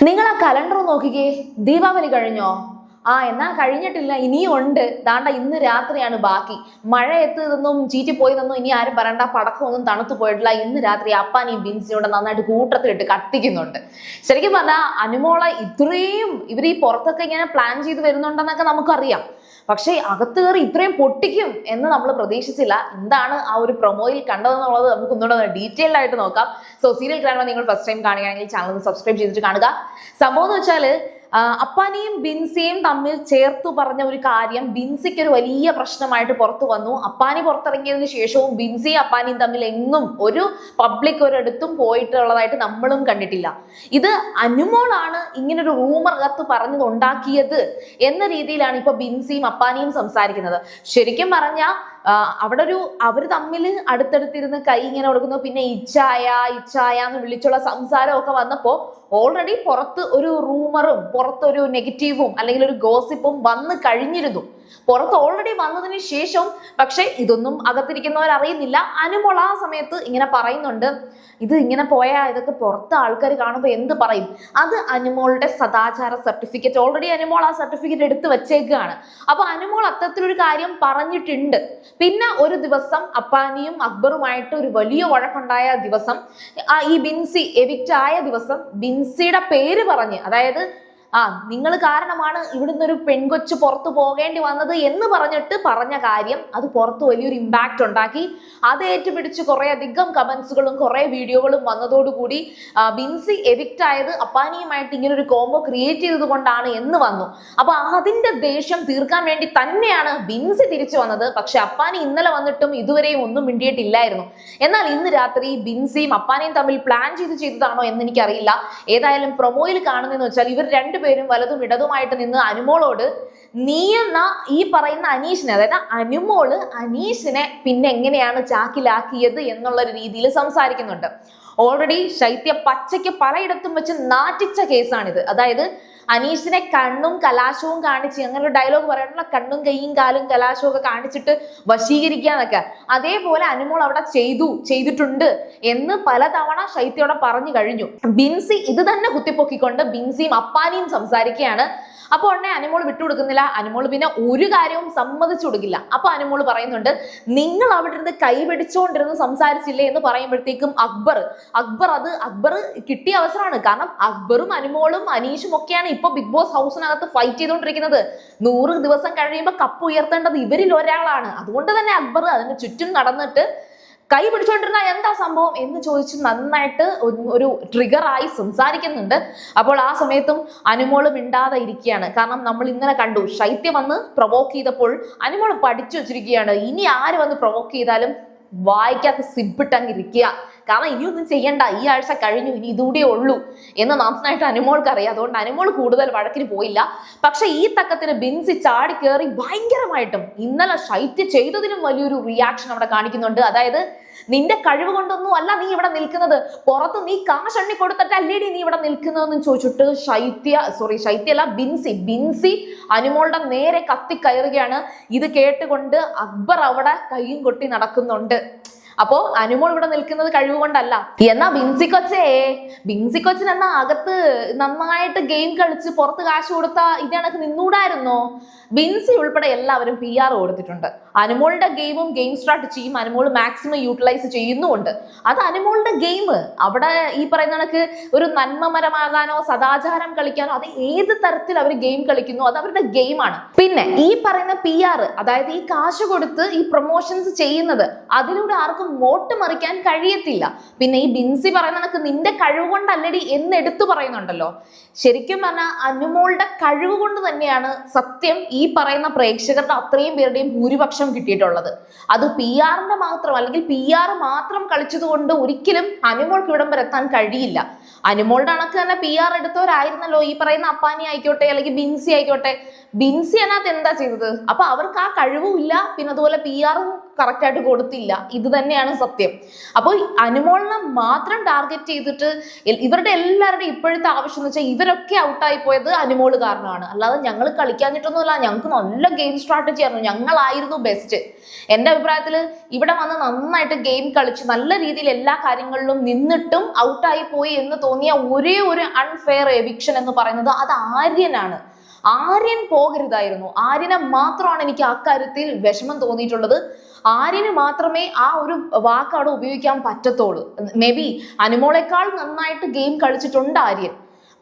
നിങ്ങൾ ആ കലണ്ടർ നോക്കിക്കേ. ദീപാവലി കഴിഞ്ഞോ? എന്നാ കഴിഞ്ഞിട്ടില്ല, ഇനിയും ഉണ്ട്. ദാണ്ട ഇന്ന് രാത്രിയാണ് ബാക്കി. മഴ എത്തിയതൊന്നും ചീറ്റിപ്പോയതൊന്നും ഇനി ആരും പറയണ്ട. പടക്കമൊന്നും തണുത്തു പോയിട്ടില്ല. ഇന്ന് രാത്രി അപ്പാനെയും ബിൻസിയോടെ നന്നായിട്ട് കൂട്ടത്തിലിട്ട് കത്തിക്കുന്നുണ്ട്. ശരിക്കും പറഞ്ഞാൽ അനുമോളെ ഇത്രയും ഇവർ ഈ പുറത്തൊക്കെ ഇങ്ങനെ പ്ലാൻ ചെയ്ത് വരുന്നുണ്ടെന്നൊക്കെ നമുക്കറിയാം. പക്ഷേ അകത്ത് കയറി ഇത്രയും പൊട്ടിക്കും എന്ന് നമ്മൾ പ്രതീക്ഷിച്ചില്ല. എന്താണ് ആ ഒരു പ്രൊമോയിൽ കണ്ടതെന്നുള്ളത് നമുക്ക് ഒന്നുകൂടെ ഡീറ്റെയിൽഡ് ആയിട്ട് നോക്കാം. സോ സീരിയൽ കാണുമ്പോൾ നിങ്ങൾ ഫസ്റ്റ് ടൈം കാണുകയാണെങ്കിൽ ചാനൽ സബ്സ്ക്രൈബ് ചെയ്തിട്ട് കാണുക. സംഭവം എന്ന് വെച്ചാൽ അപ്പാനെയും ബിൻസിയും തമ്മിൽ ചേർത്തു പറഞ്ഞ ഒരു കാര്യം ബിൻസിക്ക് ഒരു വലിയ പ്രശ്നമായിട്ട് പുറത്തു വന്നു. അപ്പാനി പുറത്തിറങ്ങിയതിനു ശേഷവും ബിൻസിയും അപ്പാനിയും തമ്മിൽ എങ്ങും ഒരു പബ്ലിക് ഒരിടത്തും പോയിട്ടുള്ളതായിട്ട് നമ്മളും കണ്ടിട്ടില്ല. ഇത് അനുമോളാണ് ഇങ്ങനൊരു റൂമർ അകത്ത് പറഞ്ഞത് ഉണ്ടാക്കിയത് എന്ന രീതിയിലാണ് ഇപ്പൊ ബിൻസിയും അപ്പാനിയും സംസാരിക്കുന്നത്. ശരിക്കും പറഞ്ഞാൽ അവിടെ അവർ തമ്മിൽ അടുത്തടുത്തിരുന്ന് കൈ ഇങ്ങനെ കൊടുക്കുന്നു. പിന്നെ ഇച്ചായ എന്ന് വിളിച്ചുള്ള സംസാരമൊക്കെ വന്നപ്പോ ഓൾറെഡി പുറത്ത് ഒരു റൂമറും പുറത്തൊരു നെഗറ്റീവും അല്ലെങ്കിൽ ഒരു ഗോസിപ്പും വന്നു കഴിഞ്ഞിരുന്നു. പുറത്ത് ഓൾറെഡി വന്നതിന് ശേഷം പക്ഷെ ഇതൊന്നും അകത്തിരിക്കുന്നവർ അറിയുന്നില്ല. അനുമോൾ ആ സമയത്ത് ഇങ്ങനെ പറയുന്നുണ്ട്, ഇത് ഇങ്ങനെ പോയാൽ ഇതൊക്കെ പുറത്ത് ആൾക്കാർ കാണുമ്പോൾ എന്ത് പറയും. അത് അനുമോളുടെ സദാചാര സർട്ടിഫിക്കറ്റ് ഓൾറെഡി അനുമോൾ ആ സർട്ടിഫിക്കറ്റ് എടുത്ത് വെച്ചേക്കുകയാണ്. അപ്പൊ അനുമോൾ അത്തരത്തിലൊരു കാര്യം പറഞ്ഞിട്ടുണ്ട്. പിന്നെ ഒരു ദിവസം അപ്പാനിയും അക്ബറുമായിട്ട് ഒരു വലിയ വഴക്കുണ്ടായ ദിവസം, ഈ ബിൻസി എവിക്റ്റ് ആയ ദിവസം ബിൻസിയുടെ പേര് പറഞ്ഞ്, അതായത് നിങ്ങൾ കാരണമാണ് ഇവിടുന്ന് ഒരു പെൺകൊച്ചു പുറത്തു പോകേണ്ടി വന്നത് എന്ന് പറഞ്ഞിട്ട് പറഞ്ഞ കാര്യം അത് പുറത്ത് വലിയൊരു ഇമ്പാക്റ്റ് ഉണ്ടാക്കി. അത് ഏറ്റുപിടിച്ച് കുറെ അധികം കമന്റ്സുകളും കുറെ വീഡിയോകളും വന്നതോടുകൂടി ബിൻസി എവിക്റ്റ് ആയത് അപ്പാനിയുമായിട്ട് ഇങ്ങനെ ഒരു കോംബോ ക്രിയേറ്റ് ചെയ്തത് കൊണ്ടാണ് എന്ന് വന്നു. അപ്പൊ അതിന്റെ ദേഷ്യം തീർക്കാൻ വേണ്ടി തന്നെയാണ് ബിൻസി തിരിച്ചു വന്നത്. പക്ഷെ അപ്പാനി ഇന്നലെ വന്നിട്ടും ഇതുവരെയും ഒന്നും മിണ്ടിയിട്ടില്ലായിരുന്നു. എന്നാൽ ഇന്ന് രാത്രി ബിൻസിയും അപ്പാനിയും തമ്മിൽ പ്ലാൻ ചെയ്തതാണോ എന്ന് എനിക്കറിയില്ല. ഏതായാലും പ്രൊമോയിൽ കാണുന്നതെന്ന് വെച്ചാൽ ഇവർ രണ്ടുപേരും വലതും ഇടതുമായിട്ട് നിന്ന് അനുമോളോട് നീ എന്നാ ഈ പറയുന്ന അനീഷിനെ, അതായത് അനുമോള് അനീഷിനെ പിന്നെ എങ്ങനെയാണ് ചാക്കിലാക്കിയത് എന്നുള്ള ഒരു രീതിയിൽ സംസാരിക്കുന്നുണ്ട്. ഓൾറെഡി ശൈത്യ പച്ചയ്ക്ക് പലയിടത്തും വെച്ച് നാറ്റിച്ച കേസാണിത്. അതായത് അനീഷിനെ കണ്ണും കലാശവും കാണിച്ച്, അങ്ങനെ ഒരു ഡയലോഗ് പറയാനുള്ള, കണ്ണും കൈയും കാലും കലാശവും ഒക്കെ കാണിച്ചിട്ട് വശീകരിക്കാന്നൊക്കെ, അതേപോലെ അനുമോൾ അവിടെ ചെയ്തിട്ടുണ്ട് എന്ന് പലതവണ ശൈത്യയോടെ പറഞ്ഞു കഴിഞ്ഞു. ബിൻസി ഇത് തന്നെ കുത്തിപ്പൊക്കിക്കൊണ്ട് ബിൻസിയും അപ്പാനിയും സംസാരിക്കുകയാണ്. അപ്പോൾ ഉടനെ അനുമോൾ വിട്ടുകൊടുക്കുന്നില്ല. അനുമോൾ പിന്നെ ഒരു കാര്യവും സമ്മതിച്ചു കൊടുക്കില്ല. അപ്പൊ അനുമോൾ പറയുന്നുണ്ട്, നിങ്ങൾ അവിടെ ഇരുന്ന് കൈപിടിച്ചുകൊണ്ടിരുന്ന് സംസാരിച്ചില്ലേ എന്ന് പറയുമ്പോഴത്തേക്കും അക്ബർ കിട്ടിയ അവസരമാണ്. കാരണം അക്ബറും അനുമോളും അനീഷും ഒക്കെയാണ് ഇപ്പൊ ബിഗ് ബോസ് ഹൗസിനകത്ത് ഫൈറ്റ് ചെയ്തുകൊണ്ടിരിക്കുന്നത്. 100 ദിവസം കഴിയുമ്പോൾ കപ്പ് ഉയർത്തേണ്ടത് ഇവരിൽ ഒരാളാണ്. അതുകൊണ്ട് തന്നെ അക്ബർ അതിന് ചുറ്റും നടന്നിട്ട് കൈ പിടിച്ചോണ്ടിരുന്ന എന്താ സംഭവം എന്ന് ചോദിച്ച് നന്നായിട്ട് ഒരു ട്രിഗറായി സംസാരിക്കുന്നുണ്ട്. അപ്പോൾ ആ സമയത്തും അനുമോള് മിണ്ടാതെ ഇരിക്കുകയാണ്. കാരണം നമ്മൾ ഇന്നലെ കണ്ടു, ശൈത്യം വന്ന് പ്രൊവോക്ക് ചെയ്തപ്പോൾ അനുമോള് പഠിച്ചു വെച്ചിരിക്കുകയാണ്, ഇനി ആര് വന്ന് പ്രൊവോക്ക് ചെയ്താലും വായിക്കാത്ത സിബിട്ടങ്ങ് ഇരിക്കുക. കാരണം ഇനിയൊന്നും ചെയ്യണ്ട, ഈ ആഴ്ച കഴിഞ്ഞു, ഇനി ഇതുകൂടെ ഉള്ളൂ എന്ന് നന്നായിട്ട് അനുമോൾക്ക് അറിയാം. അതുകൊണ്ട് അനുമോൾ കൂടുതൽ വഴക്കിന് പോയില്ല. പക്ഷെ ഈ തക്കത്തിന് ബിൻസി ചാടി കയറി ഭയങ്കരമായിട്ടും ഇന്നലെ ശൈത്യ ചെയ്തതിനും വലിയൊരു റിയാക്ഷൻ അവിടെ കാണിക്കുന്നുണ്ട്. അതായത് നിന്റെ കഴിവ് കൊണ്ടൊന്നും അല്ല നീ ഇവിടെ നിൽക്കുന്നത്, പുറത്ത് നീ കാശ് എണ്ണി കൊടുത്തിട്ടല്ലേടി നീ ഇവിടെ നിൽക്കുന്നതെന്ന് ചോദിച്ചിട്ട് ശൈത്യല്ല ബിൻസി അനുമോളുടെ നേരെ കത്തിക്കയറുകയാണ്. ഇത് കേട്ടുകൊണ്ട് അക്ബർ അവിടെ കൈയും കൊട്ടി നടക്കുന്നുണ്ട്. അപ്പോ അനുമോൾ ഇവിടെ നിൽക്കുന്നത് കഴിവുകൊണ്ടല്ല. എന്നാ ബിൻസി കൊച്ചിന് എന്നാ അകത്ത് നന്നായിട്ട് ഗെയിം കളിച്ച് പുറത്ത് കാശ് കൊടുത്ത ഇതേണക്ക് നിന്നൂടായിരുന്നോ? ബിൻസി ഉൾപ്പെടെ എല്ലാവരും PR കൊടുത്തിട്ടുണ്ട്. അനുമോളുടെ ഗെയിം സ്ട്രാറ്റജിയും അനുമോൾ മാക്സിമം യൂട്ടിലൈസ് ചെയ്യുന്നുമുണ്ട്. അത് അനുമോളുടെ ഗെയിം. അവിടെ ഈ പറയുന്ന കണക്ക് ഒരു നന്മമരമാകാനോ സദാചാരം കളിക്കാനോ, അത് ഏത് തരത്തിൽ അവർ ഗെയിം കളിക്കുന്നു അത് അവരുടെ ഗെയിമാണ്. പിന്നെ ഈ പറയുന്ന PR, അതായത് ഈ കാശ് കൊടുത്ത് ഈ പ്രൊമോഷൻസ് ചെയ്യുന്നത്, അതിലൂടെ ആർക്കും വോട്ട് മറിക്കാൻ കഴിയത്തില്ല. പിന്നെ ഈ ബിൻസി പറയുന്ന കണക്ക് നിന്റെ കഴിവ് കൊണ്ടല്ലടി എന്ന് എടുത്തു പറയുന്നുണ്ടല്ലോ. ശരിക്കും പറഞ്ഞാൽ അനുമോളുടെ കഴിവ് കൊണ്ട് തന്നെയാണ് സത്യം ഈ പറയുന്ന പ്രേക്ഷകരുടെ അത്രയും പേരുടെയും ഭൂരിപക്ഷം കിട്ടിയിട്ടുള്ളത്. അത് PR മാത്രം, അല്ലെങ്കിൽ PR മാത്രം കളിച്ചതുകൊണ്ട് ഒരിക്കലും അനുമോൾക്ക് ഇവിടം വരെ എത്താൻ കഴിയില്ല. അനുമോളുടെ കണക്ക് തന്നെ PR എടുത്തവരായിരുന്നല്ലോ ഈ പറയുന്ന അപ്പാനി ആയിക്കോട്ടെ അല്ലെങ്കിൽ ബിൻസി ആയിക്കോട്ടെ. ബിൻസി അതിനകത്ത് എന്താ ചെയ്തത്? അപ്പൊ അവർക്ക് ആ കഴിവും ഇല്ല, പിന്നെ അതുപോലെ PR കറക്റ്റ് ആയിട്ട് കൊടുത്തില്ല. ഇത് തന്നെയാണ് സത്യം. അപ്പോൾ അനുമോളിനെ മാത്രം ടാർഗറ്റ് ചെയ്തിട്ട് ഇവരുടെ എല്ലാവരുടെയും ഇപ്പോഴത്തെ ആവശ്യം എന്ന് വെച്ചാൽ ഇവരൊക്കെ ഔട്ടായി പോയത് അനുമോള് കാരണമാണ്. അല്ലാതെ ഞങ്ങൾ കളിക്കാഞ്ഞിട്ടൊന്നുമല്ല, ഞങ്ങൾക്ക് നല്ല ഗെയിം സ്ട്രാറ്റജി ആയിരുന്നു, ഞങ്ങളായിരുന്നു ബെസ്റ്റ്. എന്റെ അഭിപ്രായത്തിൽ ഇവിടെ വന്ന് നന്നായിട്ട് ഗെയിം കളിച്ച് നല്ല രീതിയിൽ എല്ലാ കാര്യങ്ങളിലും നിന്നിട്ടും ഔട്ടായി പോയി എന്ന് തോന്നിയ ഒരേ ഒരു അൺഫെയർ എവിക്ഷൻ എന്ന് പറയുന്നത് അത് ആര്യനാണ്. ആര്യൻ പോകരുതായിരുന്നു. ആര്യനെ മാത്രമാണ് എനിക്ക് അക്കാര്യത്തിൽ വിഷമം തോന്നിയിട്ടുള്ളത്. ആര്യന് മാത്രമേ ആ ഒരു വാക്ക് അവിടെ ഉപയോഗിക്കാൻ പറ്റത്തുള്ളൂ. മേ ബി അനുമോളെക്കാൾ നന്നായിട്ട് ഗെയിം കളിച്ചിട്ടുണ്ട് ആര്യൻ,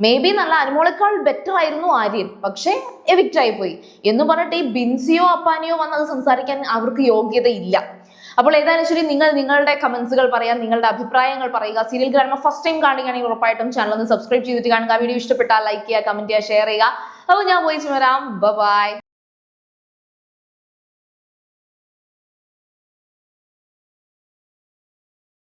മേ ബി നല്ല അനുമോളെക്കാൾ ബെറ്റർ ആയിരുന്നു ആര്യൻ, പക്ഷെ എവിക്റ്റ് ആയി പോയി എന്ന് പറഞ്ഞിട്ട് ഈ ബിൻസിയോ അപ്പാനിയോ വന്നത് സംസാരിക്കാൻ അവർക്ക് യോഗ്യതയില്ല. അപ്പോൾ ഏതായാലും ശരി, നിങ്ങൾ നിങ്ങളുടെ കമന്റ്സുകൾ പറയാം, നിങ്ങളുടെ അഭിപ്രായങ്ങൾ പറയുക. സീരിയൽ ഗ്രാൻഡ്മ ഫസ്റ്റ് ടൈം കാണുകയാണെങ്കിൽ ഉറപ്പായിട്ടും ചാനൽ ഒന്ന് സബ്സ്ക്രൈബ് ചെയ്തിട്ട് കാണുക. വീഡിയോ ഇഷ്ടപ്പെട്ടാൽ ലൈക്ക് ചെയ്യുക, കമന്റ് ചെയ്യുക, ഷെയർ ചെയ്യുക. അപ്പോൾ ഞാൻ പോയി വരാം. ബൈ.